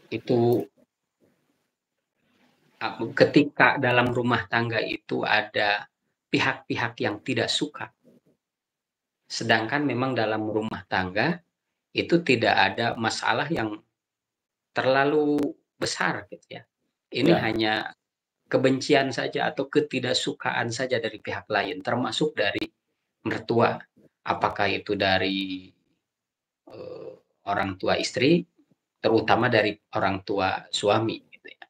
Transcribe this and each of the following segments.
itu ketika dalam rumah tangga itu ada pihak-pihak yang tidak suka, sedangkan memang dalam rumah tangga itu tidak ada masalah yang terlalu besar gitu ya. Ini Ya. hanya kebencian saja atau ketidaksukaan saja dari pihak lain, termasuk dari mertua. Apakah itu dari orang tua istri, terutama dari orang tua suami gitu ya.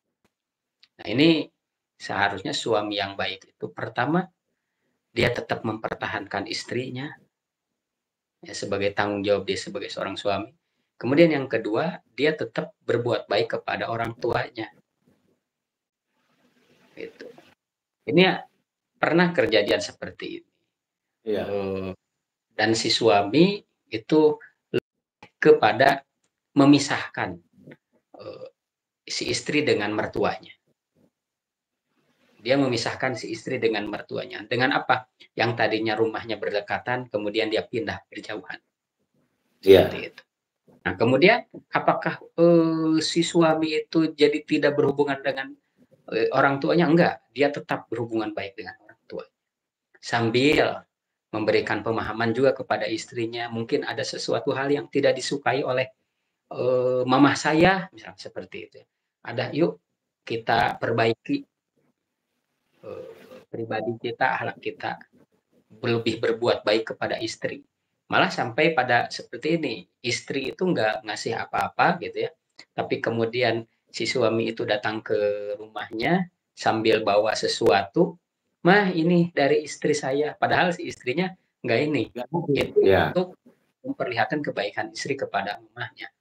Nah, ini seharusnya suami yang baik itu pertama dia tetap mempertahankan istrinya ya, sebagai tanggung jawab dia sebagai seorang suami. Kemudian yang kedua, dia tetap berbuat baik kepada orang tuanya. Gitu. Ini ya, pernah kejadian seperti ini. Iya. Dan si suami itu kepada memisahkan si istri dengan mertuanya. Dia memisahkan si istri dengan mertuanya. Dengan apa? Yang tadinya rumahnya berdekatan, kemudian dia pindah berjauhan. Seperti itu. Nah, kemudian apakah si suami itu jadi tidak berhubungan dengan orang tuanya? Enggak, dia tetap berhubungan baik dengan orang tua. Sambil memberikan pemahaman juga kepada istrinya, mungkin ada sesuatu hal yang tidak disukai oleh mamah saya, misalnya seperti itu. Ada, yuk kita perbaiki pribadi kita, akhlak kita, lebih berbuat baik kepada istri. Malah sampai pada seperti ini, istri itu nggak ngasih apa-apa gitu ya, tapi kemudian si suami itu datang ke rumahnya sambil bawa sesuatu, mah ini dari istri saya, padahal si istrinya nggak ini, itu Ya. untuk memperlihatkan kebaikan istri kepada mamahnya.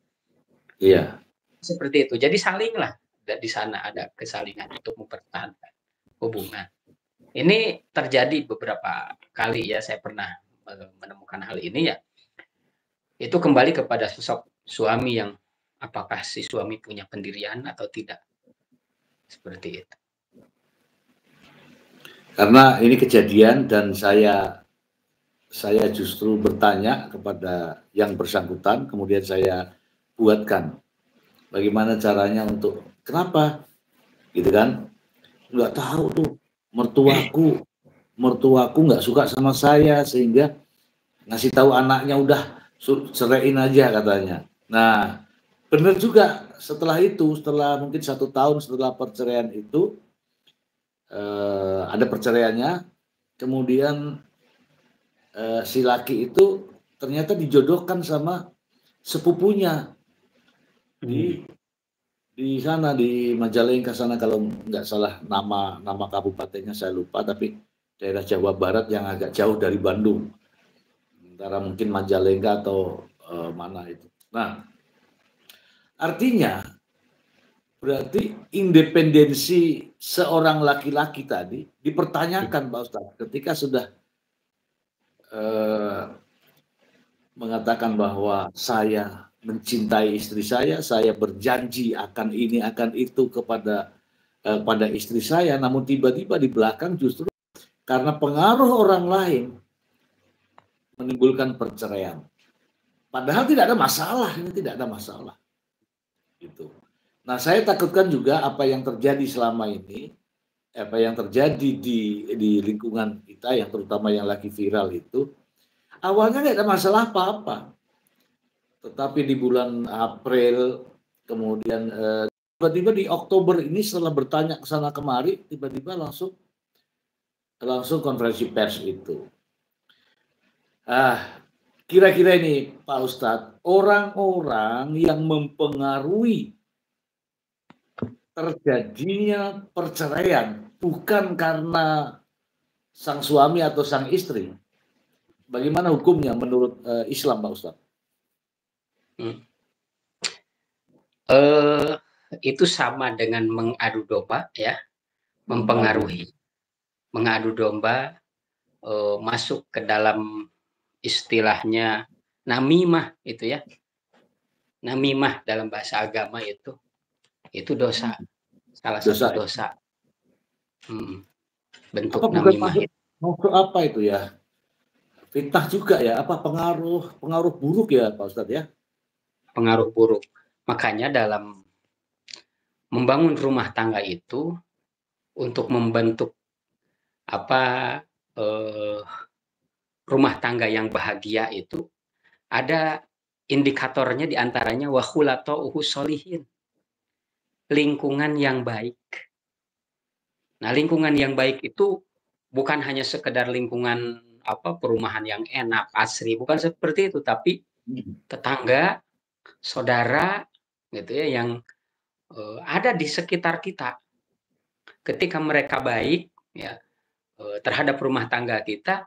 Iya. Seperti itu, jadi salinglah, di sana ada kesalingan untuk mempertahankan hubungan. Ini terjadi beberapa kali ya, saya pernah menemukan hal ini ya. Itu kembali kepada sosok suami yang apakah si suami punya pendirian atau tidak. Seperti itu. Karena ini kejadian dan saya justru bertanya kepada yang bersangkutan, kemudian saya buatkan bagaimana caranya untuk kenapa gitu kan, nggak tahu tuh mertuaku nggak suka sama saya sehingga ngasih tahu anaknya udah ceraiin aja katanya. Nah benar juga, setelah mungkin 1 tahun setelah perceraian itu ada perceraiannya, kemudian si laki itu ternyata dijodohkan sama sepupunya di sana di Majalengka sana, kalau nggak salah nama kabupatennya saya lupa, tapi daerah Jawa Barat yang agak jauh dari Bandung, antara mungkin Majalengka atau mana itu. Nah, artinya berarti independensi seorang laki-laki tadi dipertanyakan Pak Ustadz ketika sudah mengatakan bahwa saya mencintai istri saya berjanji akan ini akan itu kepada istri saya, namun tiba-tiba di belakang justru karena pengaruh orang lain menimbulkan perceraian. Padahal tidak ada masalah, ini tidak ada masalah. Gitu. Nah, saya takutkan juga apa yang terjadi selama ini, apa yang terjadi di lingkungan kita yang terutama yang lagi viral itu, awalnya tidak ada masalah apa-apa. Tetapi di bulan April, kemudian tiba-tiba di Oktober ini setelah bertanya ke sana kemari, tiba-tiba langsung konferensi pers itu. Kira-kira ini Pak Ustadz, orang-orang yang mempengaruhi terjadinya perceraian bukan karena sang suami atau sang istri, bagaimana hukumnya menurut Islam Pak Ustadz? Itu sama dengan mengadu domba ya, mempengaruhi, mengadu domba, masuk ke dalam istilahnya namimah itu ya, namimah dalam bahasa agama itu dosa, salah satu dosa. Bentuk namimah itu. Masuk apa itu ya? Fitnah juga ya, apa pengaruh buruk ya Pak Ustadz ya? Pengaruh buruk. Makanya dalam membangun rumah tangga itu untuk membentuk apa rumah tangga yang bahagia itu ada indikatornya, diantaranya wa khulatuhu sholihin, lingkungan yang baik. Nah, lingkungan yang baik itu bukan hanya sekedar lingkungan perumahan yang enak, asri, bukan seperti itu, tapi tetangga, saudara, gitu ya, yang ada di sekitar kita. Ketika mereka baik, ya, terhadap rumah tangga kita,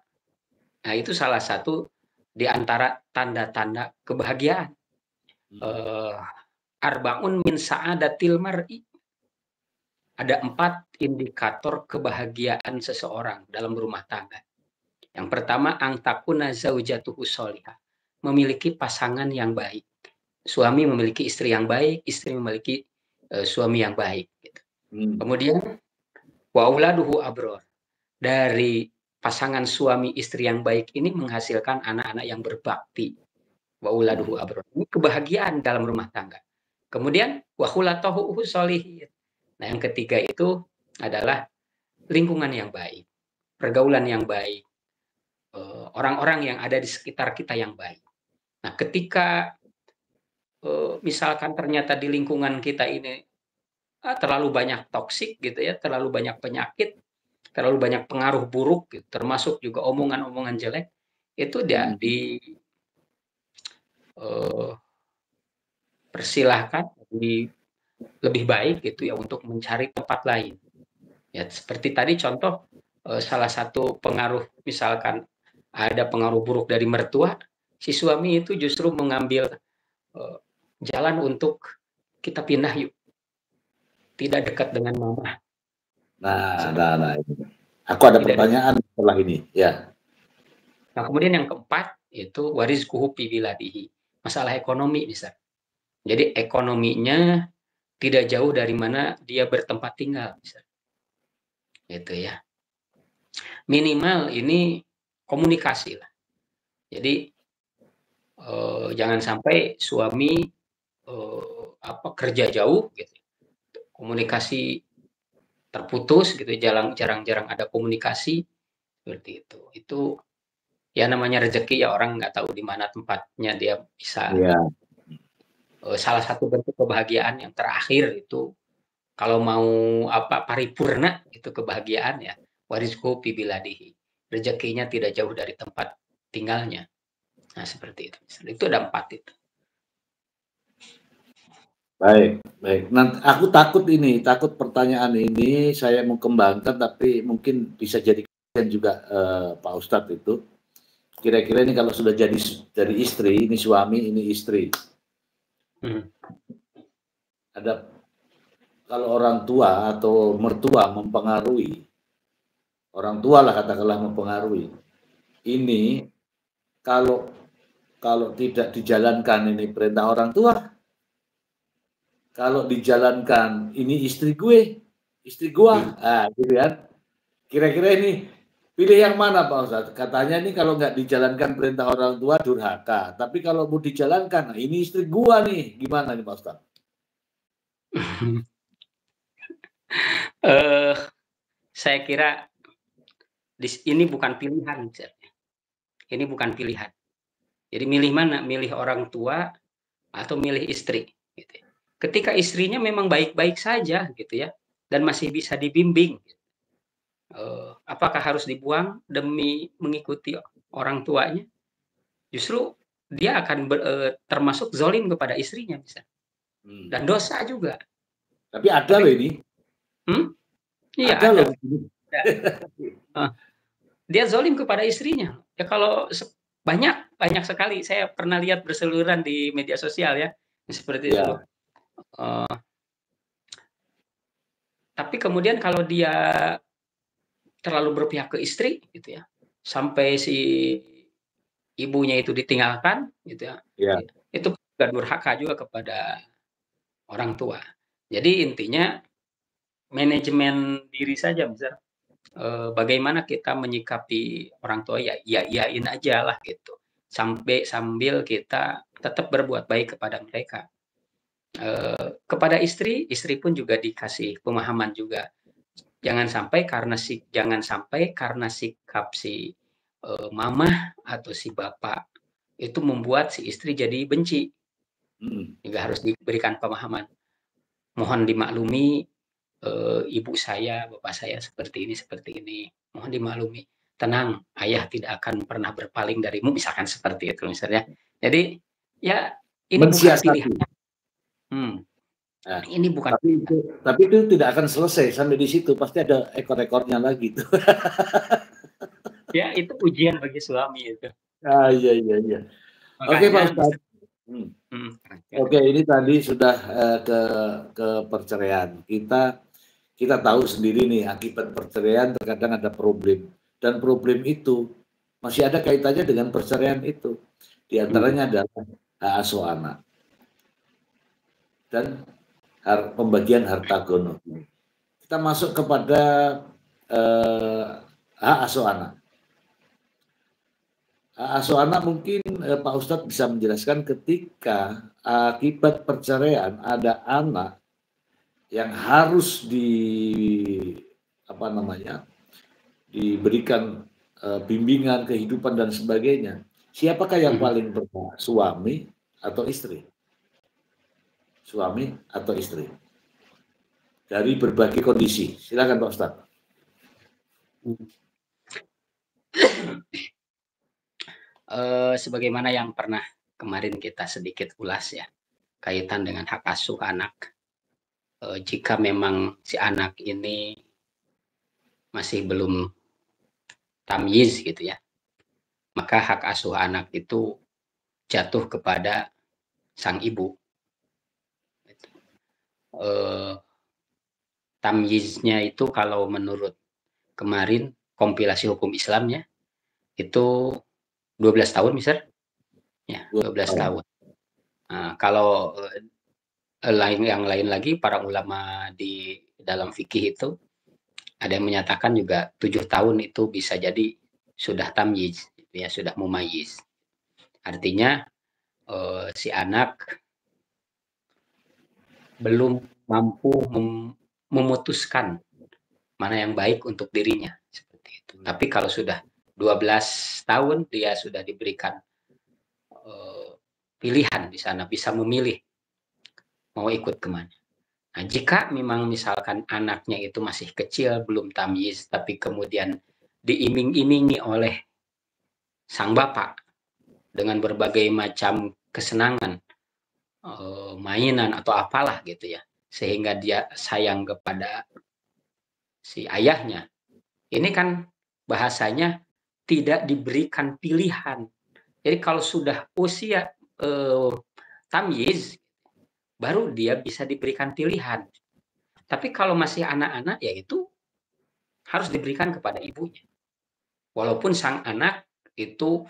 nah itu salah satu di antara tanda-tanda kebahagiaan. Arbaun min sa'adatil mar'i. Ada 4 indikator kebahagiaan seseorang dalam rumah tangga. Yang pertama, angtakuna zaujatuhu sholihah, memiliki pasangan yang baik. Suami memiliki istri yang baik, istri memiliki suami yang baik. Gitu. Kemudian, wa auladuhu abror, dari pasangan suami istri yang baik ini menghasilkan anak-anak yang berbakti. Wa auladuhu abror. Ini kebahagiaan dalam rumah tangga. Kemudian, wa khulatuhu sholihin. Nah, yang ketiga itu adalah lingkungan yang baik, pergaulan yang baik, orang-orang yang ada di sekitar kita yang baik. Nah, ketika misalkan ternyata di lingkungan kita ini terlalu banyak toksik gitu ya, terlalu banyak penyakit, terlalu banyak pengaruh buruk, gitu, termasuk juga omongan-omongan jelek, itu dia persilahkan lebih baik gitu ya untuk mencari tempat lain. Ya, seperti tadi contoh salah satu pengaruh, misalkan ada pengaruh buruk dari mertua, si suami itu justru mengambil jalan untuk kita pindah yuk, tidak dekat dengan mama. Nah. Aku ada pertanyaan setelah ini, ya. Nah, kemudian yang keempat itu warizquhu fi biladihi, masalah ekonomi bisa. Jadi ekonominya tidak jauh dari mana dia bertempat tinggal, bisa. Gitu ya. Minimal ini komunikasi lah. Jadi jangan sampai suami kerja jauh gitu, komunikasi terputus gitu, jarang-jarang ada komunikasi seperti itu. Itu ya namanya rezeki ya, orang nggak tahu di mana tempatnya dia bisa. Salah satu bentuk kebahagiaan yang terakhir itu kalau mau paripurna itu kebahagiaan ya, warizquhu fi biladihi, rezekinya tidak jauh dari tempat tinggalnya. Nah, seperti itu. Itu ada 4 itu. Baik. Nanti aku takut pertanyaan ini saya mau kembangkan, tapi mungkin bisa jadi juga Pak Ustadz itu. Kira-kira ini kalau sudah jadi istri, ini suami, ini istri. Ada kalau orang tua atau mertua mempengaruhi, orang tua lah katakanlah mempengaruhi. Ini kalau tidak dijalankan ini perintah orang tua, kalau dijalankan ini istri gua, gitu kan. Kira-kira ini pilih yang mana Pak Ustadz? Katanya ini kalau nggak dijalankan perintah orang tua durhaka, tapi kalau mau dijalankan, nah ini istri gua nih, gimana nih Pak Ustadz? Saya kira ini bukan pilihan, ini bukan pilihan. Jadi milih mana? Milih orang tua atau milih istri? Gitu. Ketika istrinya memang baik-baik saja, gitu ya, dan masih bisa dibimbing, apakah harus dibuang demi mengikuti orang tuanya? Justru dia akan termasuk zalim kepada istrinya bisa, dan dosa juga. Tapi ada loh ini. Iya, ada loh. Dia zalim kepada istrinya. Ya kalau banyak sekali saya pernah lihat berseliweran di media sosial ya, seperti itu. Tapi kemudian kalau dia terlalu berpihak ke istri, gitu ya, sampai si ibunya itu ditinggalkan, gitu ya, itu juga durhaka juga kepada orang tua. Jadi intinya manajemen diri saja, misal bagaimana kita menyikapi orang tua, ya iyain aja lah gitu, sambil kita tetap berbuat baik kepada mereka. Kepada istri pun juga dikasih pemahaman juga. Jangan sampai karena sikap si mamah atau si bapak itu membuat si istri jadi benci. Juga harus diberikan pemahaman. Mohon dimaklumi, ibu saya, bapak saya seperti ini. Mohon dimaklumi. Tenang, ayah tidak akan pernah berpaling darimu, misalkan seperti itu misalnya. Jadi ya ini bukan pilihan. Nah, ini bukan tapi itu tidak akan selesai sampai di situ, pasti ada ekor-ekornya lagi tuh. Ya, itu ujian bagi suami itu. Iya. Oke, Pak Ustadz. Oke, ini tadi sudah ke perceraian. Kita tahu sendiri nih, akibat perceraian terkadang ada problem, dan problem itu masih ada kaitannya dengan perceraian itu. Di antaranya adalah hak asuh anak dan pembagian harta gono. Kita masuk kepada hak asuh anak. Hak asuh anak mungkin Pak Ustadz bisa menjelaskan ketika akibat perceraian ada anak yang harus diberikan bimbingan kehidupan dan sebagainya. Siapakah yang paling berhak, suami atau istri? Suami atau istri? Dari berbagai kondisi. Silakan Pak Ustadz. Sebagaimana yang pernah kemarin kita sedikit ulas ya, kaitan dengan hak asuh anak. Jika memang si anak ini masih belum tamyiz gitu ya, maka hak asuh anak itu jatuh kepada sang ibu. Tamyiznya itu kalau menurut kemarin kompilasi hukum Islamnya itu 12 tahun misal ya, 12 tahun. Nah, kalau yang lain lagi para ulama di dalam fikih itu ada yang menyatakan juga 7 tahun itu bisa jadi sudah tamyiz ya, sudah mumayyiz. Artinya si anak belum mampu memutuskan mana yang baik untuk dirinya seperti itu. Tapi kalau sudah 12 tahun dia sudah diberikan pilihan di sana, bisa memilih mau ikut kemana. Nah, jika memang misalkan anaknya itu masih kecil, belum tamyiz, tapi kemudian diiming-imingi oleh sang bapak dengan berbagai macam kesenangan, mainan atau apalah gitu ya, sehingga dia sayang kepada si ayahnya. Ini kan bahasanya tidak diberikan pilihan. Jadi kalau sudah usia tamyiz, baru dia bisa diberikan pilihan. Tapi kalau masih anak-anak, ya itu harus diberikan kepada ibunya. Walaupun sang anak itu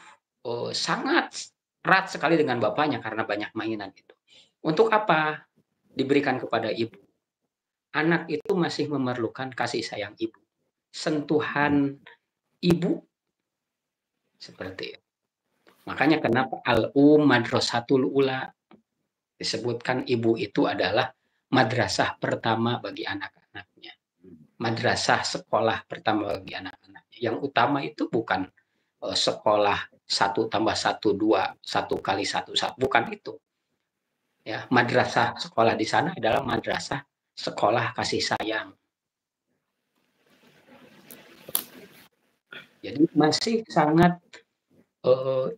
sangat erat sekali dengan bapaknya karena banyak mainan itu. Untuk apa diberikan kepada ibu? Anak itu masih memerlukan kasih sayang ibu, sentuhan ibu, seperti itu. Makanya kenapa madrasatul ula, disebutkan ibu itu adalah madrasah pertama bagi anak-anaknya. Madrasah sekolah pertama bagi anak-anaknya. Yang utama itu bukan sekolah 1 tambah 1, 2, 1 kali 1, bukan itu. Ya, madrasah sekolah di sana adalah madrasah sekolah kasih sayang. Jadi masih sangat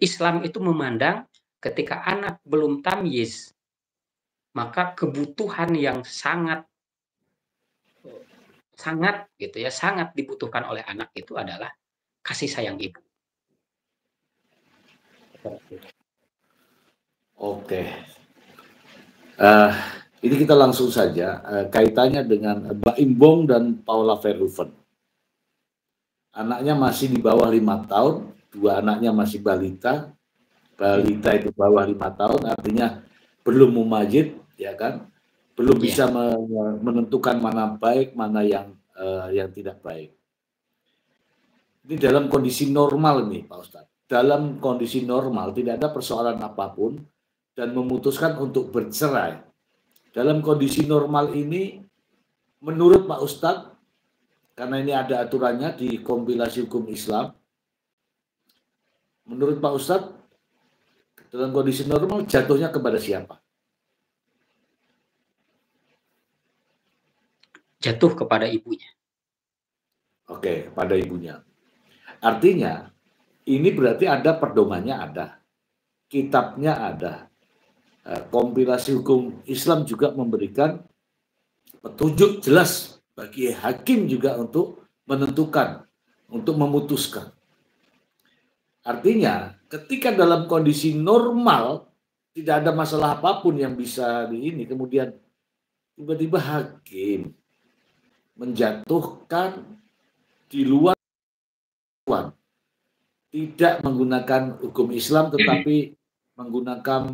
Islam itu memandang ketika anak belum tamyiz, maka kebutuhan yang sangat gitu ya, sangat dibutuhkan oleh anak itu adalah kasih sayang ibu. Oke. Ini kita langsung saja kaitannya dengan Mbak Imbong dan Paula Verhoeven. Anaknya masih di bawah 5 tahun, 2 anaknya masih balita. Balita itu bawah 5 tahun, artinya belum mumajid, ya kan? Belum bisa menentukan mana baik, mana yang tidak baik. Ini dalam kondisi normal nih, Pak Ustadz. Dalam kondisi normal tidak ada persoalan apapun dan memutuskan untuk bercerai. dalam kondisi normal ini, menurut Pak Ustadz, karena ini ada aturannya di kompilasi hukum Islam, menurut Pak Ustadz, dalam kondisi normal jatuhnya kepada siapa? Jatuh kepada ibunya. Oke, pada ibunya. Artinya, ini berarti ada pedomannya ada, kitabnya ada. Kompilasi hukum Islam juga memberikan petunjuk jelas bagi hakim juga untuk menentukan, untuk memutuskan. Artinya, ketika dalam kondisi normal, tidak ada masalah apapun yang bisa di ini, kemudian tiba-tiba hakim menjatuhkan di luar, tidak menggunakan hukum Islam, tetapi menggunakan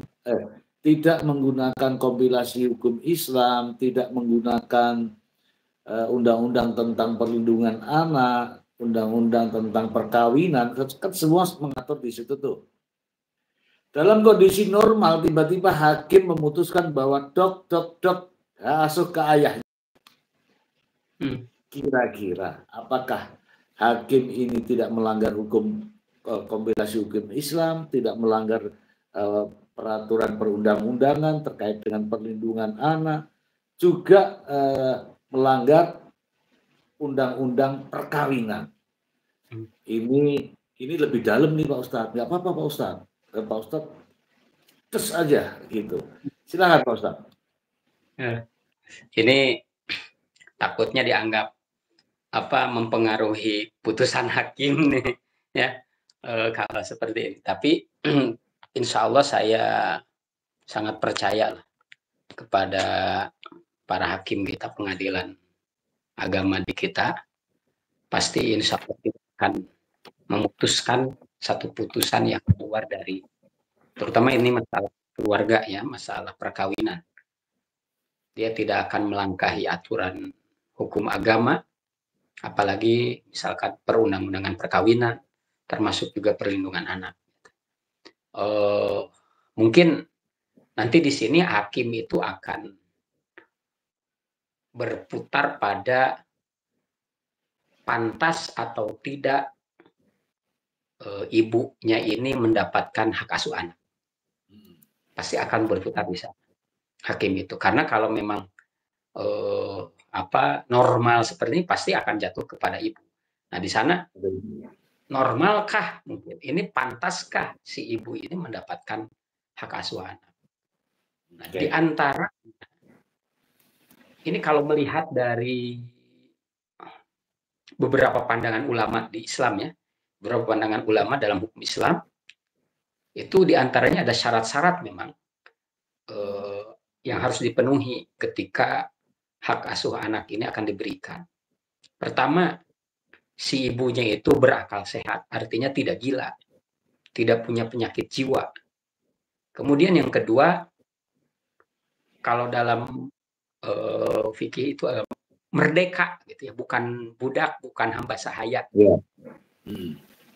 tidak menggunakan kompilasi hukum Islam, tidak menggunakan undang-undang tentang perlindungan anak, undang-undang tentang perkawinan, kan semua mengatur di situ tuh. Dalam kondisi normal, tiba-tiba hakim memutuskan bahwa dok ya, asuh ke ayahnya. Kira-kira apakah hakim ini tidak melanggar hukum kompilasi hukum Islam, tidak melanggar peraturan perundang-undangan terkait dengan perlindungan anak, juga melanggar undang-undang perkawinan. Ini lebih dalam nih Pak Ustadz. Nggak apa-apa Pak Ustadz. Pak Ustadz tes aja gitu. Silakan Pak Ustadz. Ini takutnya dianggap mempengaruhi putusan hakim nih ya, kalau seperti ini. Tapi insya Allah saya sangat percaya kepada para hakim kita, pengadilan agama di kita, pasti insya Allah akan memutuskan satu putusan yang keluar dari, terutama ini masalah keluarga ya, masalah perkawinan. Dia tidak akan melangkahi aturan hukum agama, apalagi misalkan perundang-undangan perkawinan, termasuk juga perlindungan anak. Mungkin nanti di sini hakim itu akan berputar pada pantas atau tidak ibunya ini mendapatkan hak asuh anak. Pasti akan berputar di sana hakim itu, karena kalau memang normal seperti ini pasti akan jatuh kepada ibu. Nah di sana normalkah mungkin ini, pantaskah si ibu ini mendapatkan hak asuh anak? Nah, di antara ini kalau melihat dari beberapa pandangan ulama di Islam ya, beberapa pandangan ulama dalam hukum Islam, itu diantaranya ada syarat-syarat memang yang harus dipenuhi ketika hak asuh anak ini akan diberikan. Pertama, si ibunya itu berakal sehat, artinya tidak gila, tidak punya penyakit jiwa. Kemudian yang kedua, kalau dalam fikih itu merdeka gitu ya, bukan budak, bukan hamba sahaya. Yeah.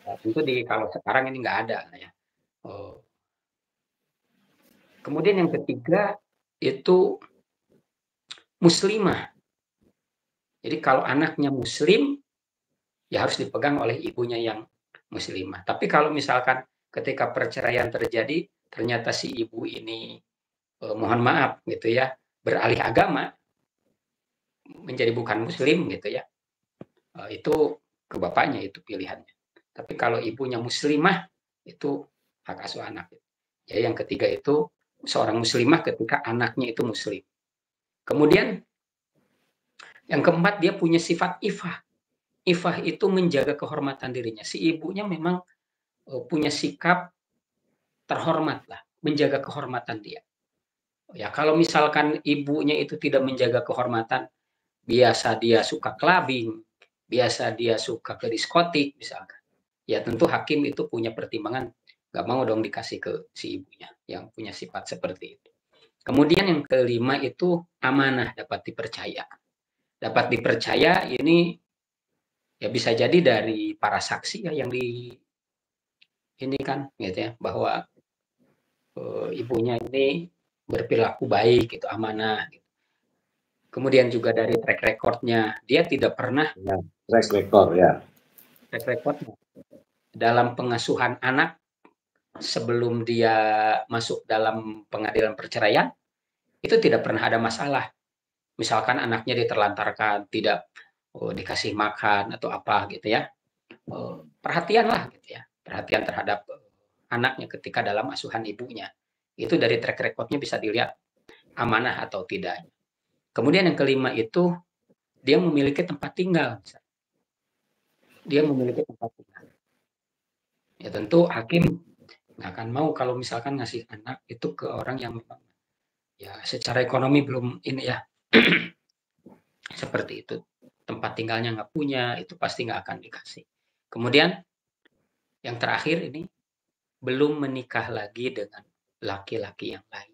Nah, tentu kalau sekarang ini nggak ada ya. Kemudian yang ketiga itu muslimah. Jadi kalau anaknya muslim ya harus dipegang oleh ibunya yang muslimah. Tapi kalau misalkan ketika perceraian terjadi ternyata si ibu ini mohon maaf gitu ya, beralih agama menjadi bukan muslim gitu ya, itu ke bapaknya itu pilihannya. Tapi kalau ibunya muslimah itu hak asuh anak. Ya, yang ketiga itu seorang muslimah ketika anaknya itu muslim. Kemudian yang keempat, dia punya sifat ifah. Ifah itu menjaga kehormatan dirinya. Si ibunya memang punya sikap terhormat lah, menjaga kehormatan dia. Ya kalau misalkan ibunya itu tidak menjaga kehormatan, biasa dia suka clubbing, biasa dia suka ke diskotik misalkan, ya tentu hakim itu punya pertimbangan, nggak mau dong dikasih ke si ibunya yang punya sifat seperti itu. Kemudian yang kelima itu amanah, dapat dipercaya. Dapat dipercaya ini ya bisa jadi dari para saksi ya yang ini kan gitu ya, bahwa ibunya ini berperilaku baik, gitu, amanah. Gitu. Kemudian juga dari track record-nya, dia tidak pernah track record ya. Track record-nya dalam pengasuhan anak sebelum dia masuk dalam pengadilan perceraian itu tidak pernah ada masalah. Misalkan anaknya diterlantarkan, tidak dikasih makan atau apa gitu ya. Perhatian lah gitu ya. Perhatian terhadap anaknya ketika dalam asuhan ibunya. Itu dari track record-nya bisa dilihat amanah atau tidak. Kemudian yang kelima itu dia memiliki tempat tinggal. Dia memiliki tempat tinggal. Ya tentu hakim nggak akan mau kalau misalkan ngasih anak itu ke orang yang memang ya secara ekonomi belum ini ya seperti itu, tempat tinggalnya nggak punya, itu pasti nggak akan dikasih. Kemudian yang terakhir ini belum menikah lagi dengan laki-laki yang lain,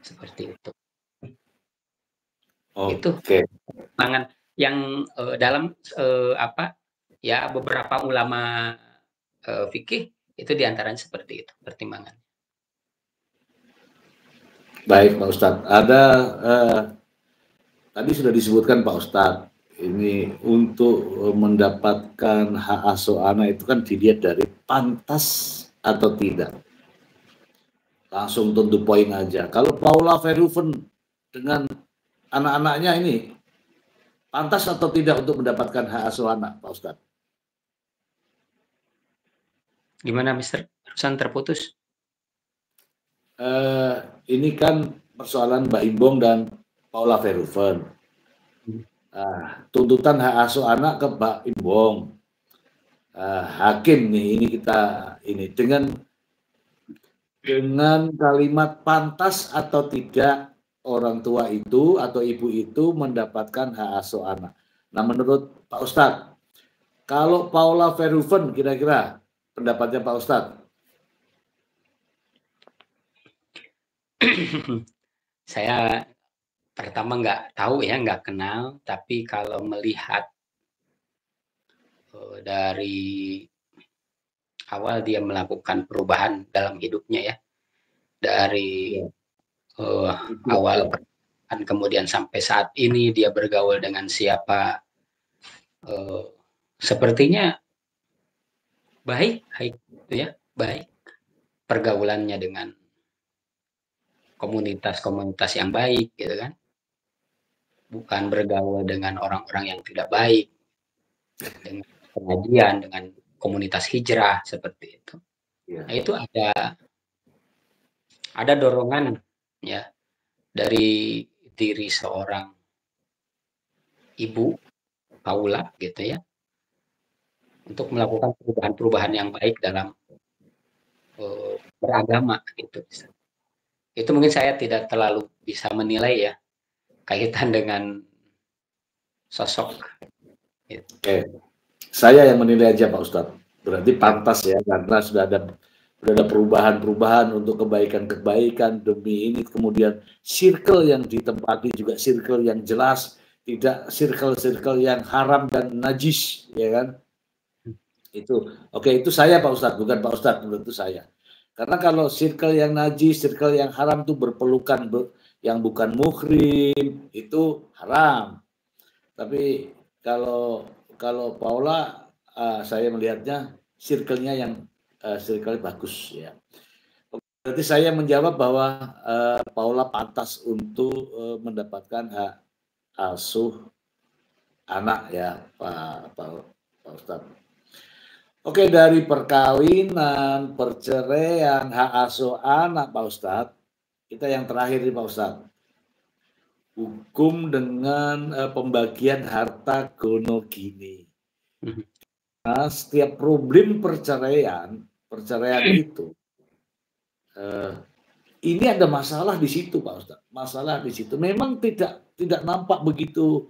seperti itu. Itu pertimbangan yang dalam apa ya beberapa ulama fikih itu diantaranya seperti itu pertimbangan. Baik Pak Ustadz, ada tadi sudah disebutkan Pak Ustadz, ini untuk mendapatkan hak asuh anak itu kan dilihat dari pantas atau tidak. Langsung to the point aja. Kalau Paula Verhoeven dengan anak-anaknya ini pantas atau tidak untuk mendapatkan hak asuh anak, Pak Ustadz? Gimana, Mister? Perusahaan terputus? Ini kan persoalan Mbak Imbong dan Paula Verhoeven. Tuntutan hak asuh anak ke Mbak Imbong. Hakim nih, ini kita ini dengan kalimat pantas atau tidak orang tua itu atau ibu itu mendapatkan hak asuh anak. Nah, menurut Pak Ustadz, kalau Paula Verhoeven kira-kira pendapatnya Pak Ustadz? Saya pertama nggak tahu ya, nggak kenal, tapi kalau melihat dari awal dia melakukan perubahan dalam hidupnya ya, dari awal kemudian sampai saat ini dia bergaul dengan siapa, sepertinya baik ya, baik pergaulannya dengan komunitas-komunitas yang baik gitu kan, bukan bergaul dengan orang-orang yang tidak baik, dengan pengajian, dengan komunitas hijrah seperti itu. Nah itu ada dorongan ya dari diri seorang ibu Paula gitu ya untuk melakukan perubahan-perubahan yang baik dalam beragama gitu. Itu mungkin saya tidak terlalu bisa menilai ya kaitan dengan sosok. Gitu. Saya yang menilai aja Pak Ustadz. Berarti pantas ya karena sudah ada perubahan-perubahan untuk kebaikan-kebaikan demi ini, kemudian circle yang ditempati juga circle yang jelas, tidak circle-circle yang haram dan najis, ya kan? Itu oke, itu saya Pak Ustadz, bukan Pak Ustadz, menurut saya. Karena kalau circle yang najis, circle yang haram itu berpelukan yang bukan muhrim itu haram. Tapi kalau Paula saya melihatnya circle-nya yang circle bagus ya. Berarti saya menjawab bahwa Paula pantas untuk mendapatkan hak asuh anak ya Pak Ustadz. Oke, dari perkawinan, perceraian, hak asuh anak Pak Ustadz, kita yang terakhir nih Pak Ustadz. Hukum dengan pembagian harta gonogini. Nah, setiap problem perceraian itu ini ada masalah di situ Pak Ustadz. Masalah di situ. Memang tidak nampak begitu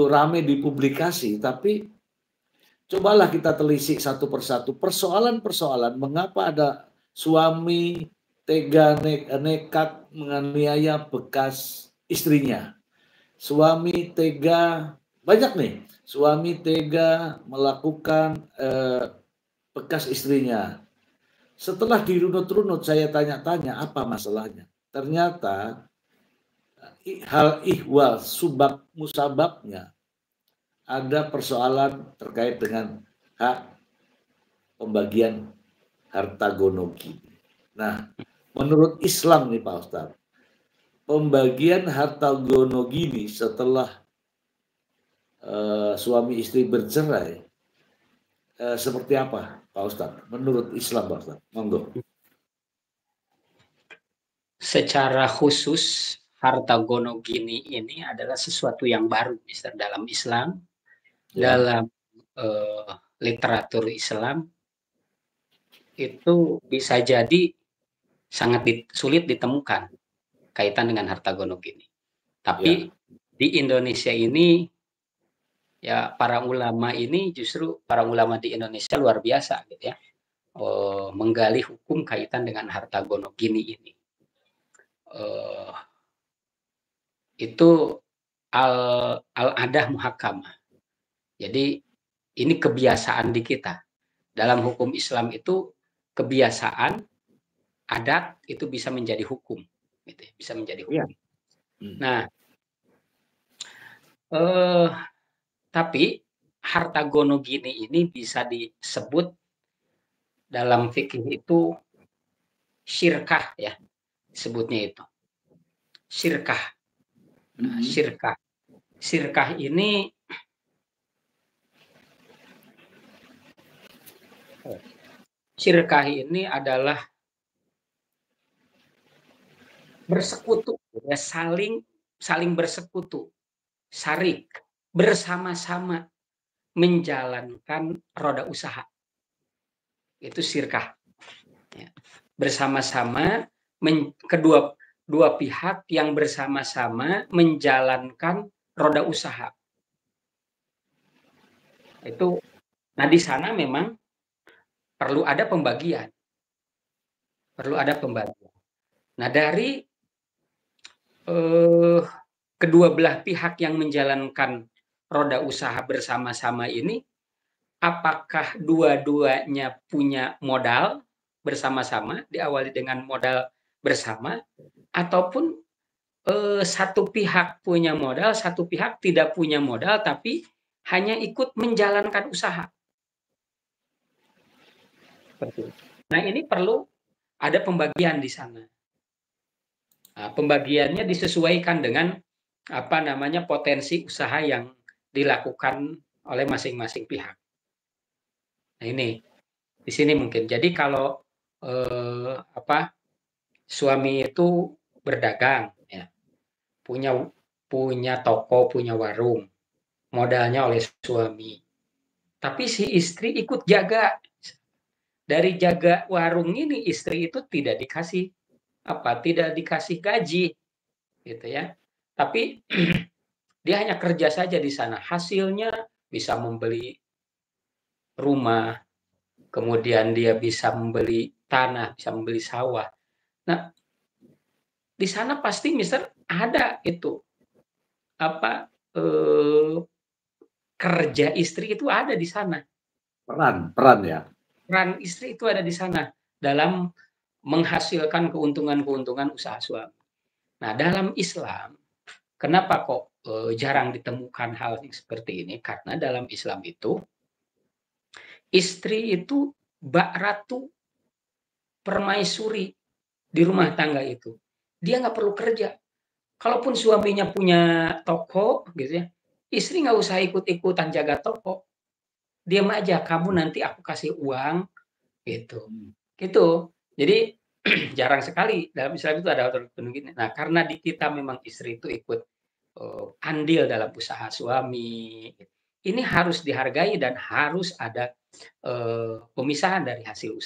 ramai di publikasi, tapi cobalah kita telisik satu persatu persoalan-persoalan mengapa ada suami tega nekat menganiaya bekas istrinya. Suami tega, banyak nih, suami tega melakukan bekas istrinya. Setelah dirunut-runut saya tanya-tanya apa masalahnya. Ternyata hal ihwal subab musababnya ada persoalan terkait dengan hak pembagian harta gonogi. Nah, menurut Islam nih Pak Ustadz, pembagian harta gonogini setelah suami istri bercerai seperti apa Pak Ustadz? Menurut Islam Pak Ustadz, monggo. Secara khusus harta gonogini ini adalah sesuatu yang baru, Mister, dalam Islam, Ya. dalam literatur Islam itu bisa jadi sangat sulit ditemukan kaitan dengan harta gonogini. Tapi Ya. di Indonesia ini ya para ulama ini justru para ulama di Indonesia luar biasa gitu ya, menggali hukum kaitan dengan harta gonogini ini. Itu al-adah muhakamah. Jadi ini kebiasaan di kita. Dalam hukum Islam itu kebiasaan, adat itu bisa menjadi hukum, gitu ya, bisa menjadi hukum. Ya. Nah, tapi harta gonogini ini bisa disebut dalam fikih itu syirkah ya, sebutnya itu syirkah. Nah, syirkah ini adalah bersekutu, ya, saling bersekutu, syarik, bersama-sama menjalankan roda usaha. Itu syirkah. Ya. Bersama-sama kedua pihak yang bersama-sama menjalankan roda usaha. Itu, nah di sana memang perlu ada pembagian. Nah dari kedua belah pihak yang menjalankan roda usaha bersama-sama ini, apakah dua-duanya punya modal bersama-sama, diawali dengan modal bersama, ataupun satu pihak punya modal, satu pihak tidak punya modal, tapi hanya ikut menjalankan usaha. Nah, ini perlu ada pembagian di sana. Nah, pembagiannya disesuaikan dengan potensi usaha yang dilakukan oleh masing-masing pihak. Nah, ini di sini mungkin. Jadi kalau suami itu berdagang, ya, punya toko, punya warung, modalnya oleh suami. Tapi si istri ikut jaga. Dari jaga warung ini istri itu tidak dikasih gaji, gitu ya. Tapi dia hanya kerja saja di sana. Hasilnya bisa membeli rumah, kemudian dia bisa membeli tanah, bisa membeli sawah. Nah, di sana pasti Mister ada itu kerja istri itu ada di sana. Peran ya. Peran istri itu ada di sana dalam menghasilkan keuntungan-keuntungan usaha suami. Nah, dalam Islam, kenapa kok jarang ditemukan hal yang seperti ini? Karena dalam Islam itu istri itu bak ratu, permaisuri di rumah tangga itu. Dia nggak perlu kerja. Kalaupun suaminya punya toko, gitu ya, istri nggak usah ikut-ikutan jaga toko. Diam aja, kamu nanti aku kasih uang, gitu. Gitu. Jadi jarang sekali dalam Islam itu ada aturan begini. Nah, karena di kita memang istri itu ikut andil dalam usaha suami, ini harus dihargai dan harus ada pemisahan dari hasil usaha.